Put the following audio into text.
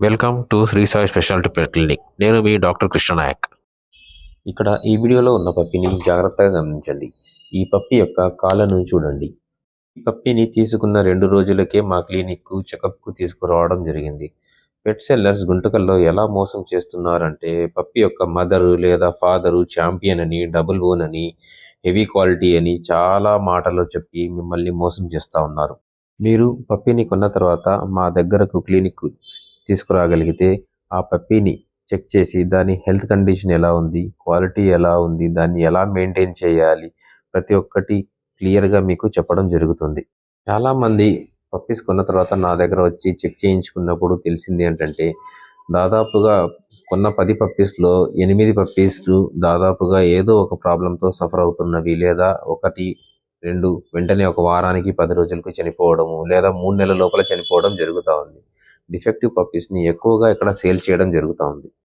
Welcome to Sri Sai speciality pet clinic. నేను మీ doctor Krishna Nayak. ఇక్కడ ఈ వీడియోలో ఉన్న పప్పిని జాగ్రత్తగా గమనించండి. ఈ పప్పి యొక్క కాళ్ళను చూడండి. ఈ పప్పిని తీసుకున్న 2 రోజులకే మా క్లినిక్కు చెకప్కు తీసుకురావడం జరిగింది. పెట్ సెల్లర్స్ గుంటకల్లో ఎలా మోసం చేస్తున్నారంటే, పప్పి యొక్క మదరు లేదా ఫాదరు ఛాంపియన్ అని, డబుల్ ఓన్ అని, హెవీ క్వాలిటీ అని చాలా మాటలు చెప్పి మిమ్మల్ని మోసం చేస్తూ ఉన్నారు. మీరు పప్పిని కొన్న తర్వాత మా దగ్గరకు క్లినిక్కు తీసుకురాగలిగితే ఆ పప్పీని చెక్ చేసి దాని హెల్త్ కండిషన్ ఎలా ఉంది, క్వాలిటీ ఎలా ఉంది, దాన్ని ఎలా మెయింటైన్ చేయాలి, ప్రతి ఒక్కటి క్లియర్గా మీకు చెప్పడం జరుగుతుంది. చాలామంది పప్పీస్ కొన్న తర్వాత నా దగ్గర వచ్చి చెక్ చేయించుకున్నప్పుడు తెలిసింది ఏంటంటే, దాదాపుగా కొన్న 10 పప్పీస్లో 8 పప్పీస్ దాదాపుగా ఏదో ఒక ప్రాబ్లంతో సఫర్ అవుతున్నవి, లేదా 1, 2 వెంటనే ఒక వారానికి 10 రోజులకు చనిపోవడము, లేదా 3 నెలల లోపల చనిపోవడం జరుగుతూ ఉంది. డిఫెక్టివ్ పప్పీస్ని ఎక్కువగా ఇక్కడ సేల్ చేయడం జరుగుతూ ఉంది.